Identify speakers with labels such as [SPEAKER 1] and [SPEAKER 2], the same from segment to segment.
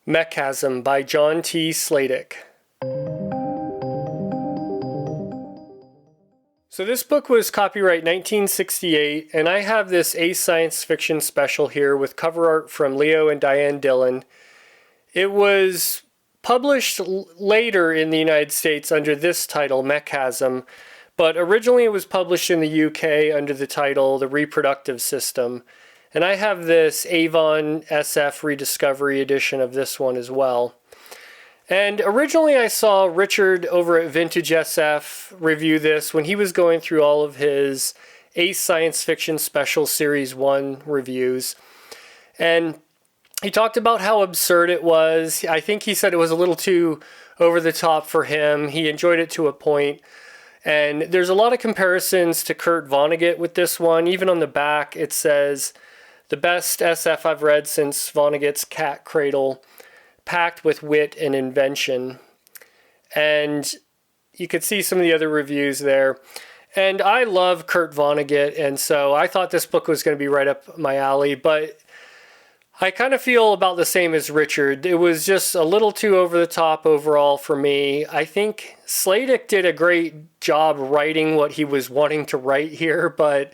[SPEAKER 1] Mechasm by John T. Sladek. So this book was copyright 1968, and I have this Ace Science Fiction special here with cover art from Leo and Diane Dillon. It was published later in the United States under this title, Mechasm, but originally it was published in the UK under the title The Reproductive System. And I have this Avon SF Rediscovery edition of this one as well. And originally I saw Richard over at Vintage SF review this when he was going through all of his Ace Science Fiction Special Series 1 reviews. And he talked about how absurd it was. I think he said it was a little too over the top for him. He enjoyed it to a point. And there's a lot of comparisons to Kurt Vonnegut with this one. Even on the back it says, "The best SF I've read since Vonnegut's Cat Cradle, packed with wit and invention." And you could see some of the other reviews there. And I love Kurt Vonnegut, and so I thought this book was going to be right up my alley, but I kind of feel about the same as Richard. It was just a little too over the top overall for me. I think Sladek did a great job writing what he was wanting to write here, but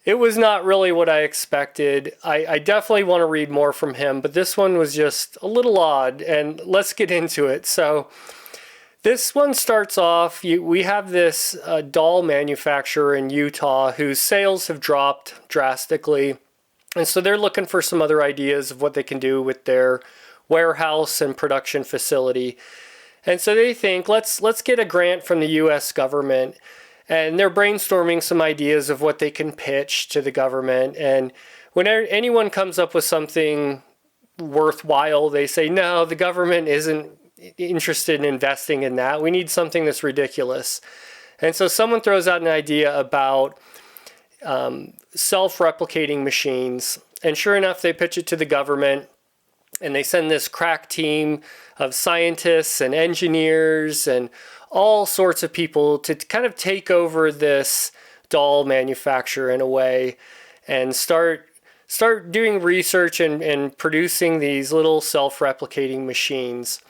[SPEAKER 1] it was not really what I expected. I definitely want to read more from him, but this one was just a little odd, and let's get into it. So this one starts off, we have this doll manufacturer in Utah whose sales have dropped drastically. And so they're looking for some other ideas of what they can do with their warehouse and production facility. And so they think, let's get a grant from the US government. And they're brainstorming some ideas of what they can pitch to the government. And when anyone comes up with something worthwhile, they say, no, the government isn't interested in investing in that. We need something that's ridiculous. And so someone throws out an idea about self-replicating machines. And sure enough, they pitch it to the government. And they send this crack team of scientists and engineers and all sorts of people to kind of take over this doll manufacturer in a way and start doing research and producing these little self-replicating machines.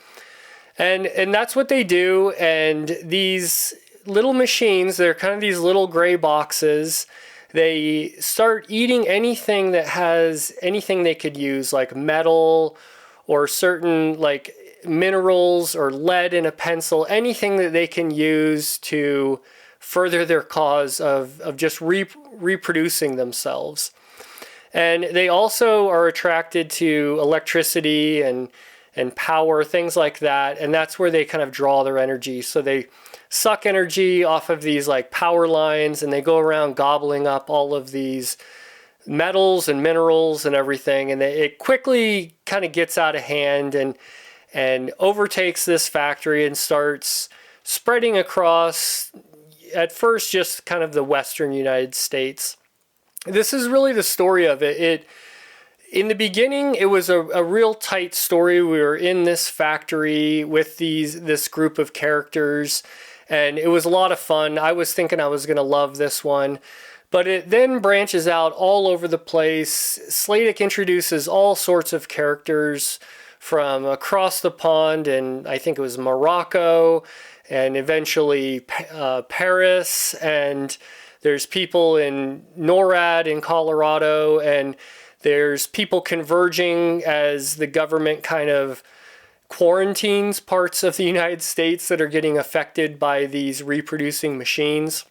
[SPEAKER 1] And that's what they do. And these little machines, they're kind of these little gray boxes. They start eating anything that has anything they could use, like metal or certain like minerals or lead in a pencil, anything that they can use to further their cause of just reproducing themselves. And they also are attracted to electricity and power, things like that. And that's where they kind of draw their energy. So they suck energy off of these like power lines, and they go around gobbling up all of these metals and minerals and everything. And it quickly kind of gets out of hand and overtakes this factory and starts spreading across, at first, just kind of the western United States. This is really the story of it. In the beginning, it was a real tight story. We were in this factory with this group of characters, and it was a lot of fun. I was thinking I was going to love this one, but it then branches out all over the place. Sladek introduces all sorts of characters from across the pond, and I think it was Morocco, and eventually Paris, and there's people in NORAD in Colorado, and there's people converging as the government kind of quarantines parts of the United States that are getting affected by these reproducing machines.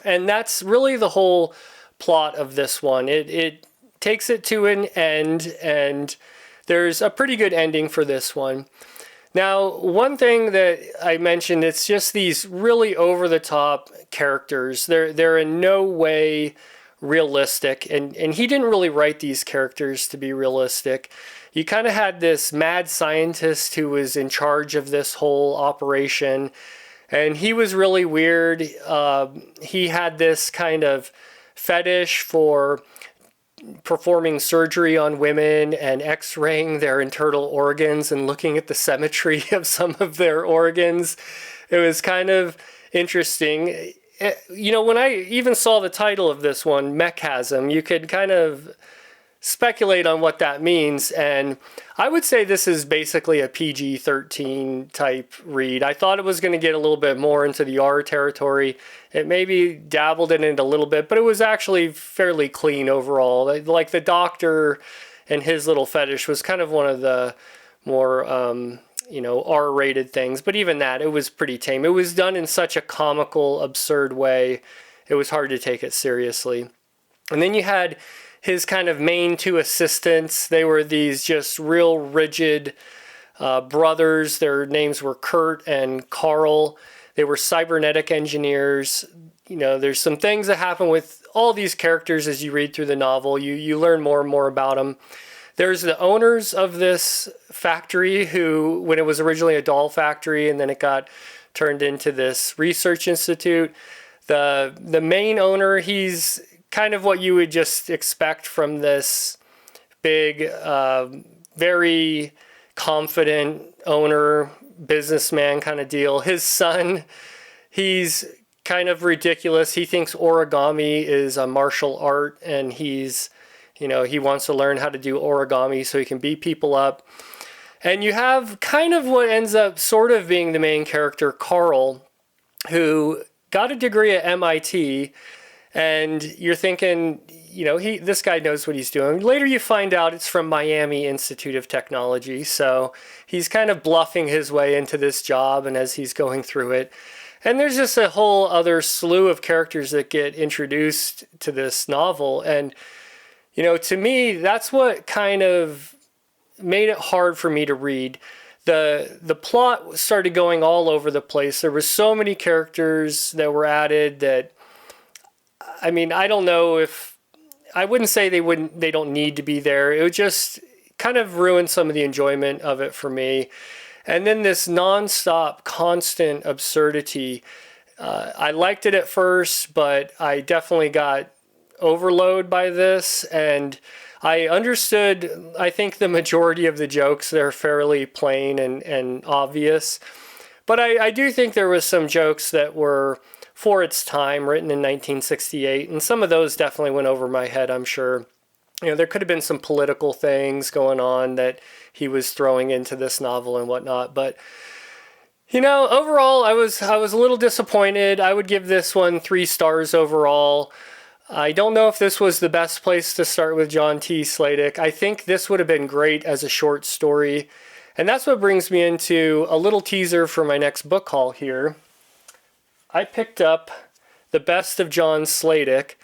[SPEAKER 1] And that's really the whole plot of this one. It takes it to an end, and there's a pretty good ending for this one. Now, one thing that I mentioned, it's just these really over-the-top characters. They're in no way realistic, and he didn't really write these characters to be realistic. You kind of had this mad scientist who was in charge of this whole operation, and he was really weird. He had this kind of fetish for performing surgery on women and x-raying their internal organs and looking at the symmetry of some of their organs. It was kind of interesting. You know, when I even saw the title of this one, Mechasm, you could kind of speculate on what that means. And I would say this is basically a PG-13 type read. I thought it was going to get a little bit more into the R territory. It maybe dabbled in it a little bit, but it was actually fairly clean overall. Like the doctor and his little fetish was kind of one of the more R-rated things, but even that, it was pretty tame. It was done in such a comical, absurd way, it was hard to take it seriously. And then you had his kind of main two assistants. They were these just real rigid brothers. Their names were Kurt and Carl. They were cybernetic engineers. There's some things that happen with all these characters as you read through the novel. You learn more and more about them. There's the owners of this factory who, when it was originally a doll factory and then it got turned into this research institute, the main owner, he's kind of what you would just expect from this big, very confident owner, businessman kind of deal. His son, he's kind of ridiculous. He thinks origami is a martial art, and he wants to learn how to do origami so he can beat people up. And you have kind of what ends up sort of being the main character, Carl, who got a degree at MIT, and you're thinking, this guy knows what he's doing. Later you find out it's from Miami Institute of Technology, so he's kind of bluffing his way into this job and as he's going through it. And there's just a whole other slew of characters that get introduced to this novel, and to me, that's what kind of made it hard for me to read. The plot started going all over the place. There were so many characters that were added that, I don't know if, I wouldn't say they don't need to be there. It would just kind of ruin some of the enjoyment of it for me. And then this nonstop, constant absurdity. I liked it at first, but I definitely got overload by this, and I understood, I think, the majority of the jokes. They're fairly plain and obvious, but I do think there was some jokes that were for its time, written in 1968, and some of those definitely went over my head, I'm sure. There could have been some political things going on that he was throwing into this novel and whatnot, but overall I was a little disappointed. I would give this one 3 stars overall. I don't know if this was the best place to start with John T. Sladek. I think this would have been great as a short story. And that's what brings me into a little teaser for my next book haul here. I picked up The Best of John Sladek,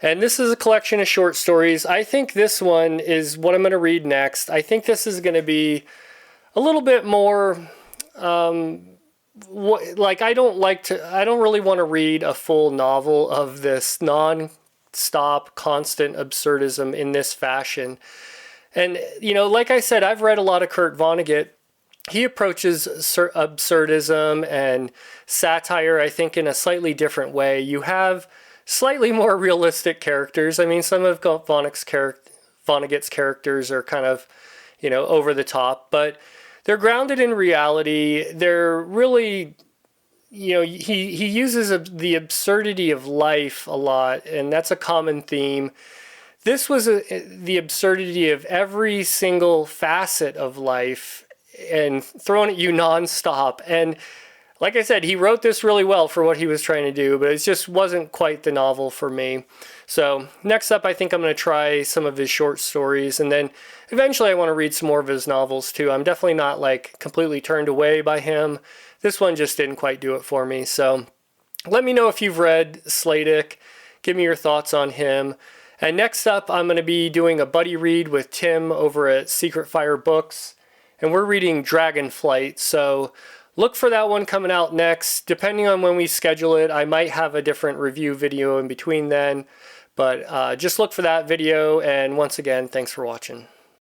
[SPEAKER 1] and this is a collection of short stories. I think this one is what I'm going to read next. I think this is going to be a little bit more, I don't really want to read a full novel of this non-stop, constant absurdism in this fashion. And, like I said, I've read a lot of Kurt Vonnegut. He approaches absurdism and satire, I think, in a slightly different way. You have slightly more realistic characters. Some of Vonnegut's characters are kind of, over the top, but they're grounded in reality. They're really, he uses the absurdity of life a lot, and that's a common theme. This was the absurdity of every single facet of life and thrown at you nonstop. And like I said, he wrote this really well for what he was trying to do, but it just wasn't quite the novel for me. So next up, I think I'm going to try some of his short stories, and then eventually I want to read some more of his novels too. I'm definitely not completely turned away by him. This one just didn't quite do it for me. So let me know if you've read Sladek. Give me your thoughts on him. And next up, I'm going to be doing a buddy read with Tim over at Secret Fire Books, and we're reading Dragonflight. So look for that one coming out next. Depending on when we schedule it, I might have a different review video in between then. But just look for that video, and once again, thanks for watching.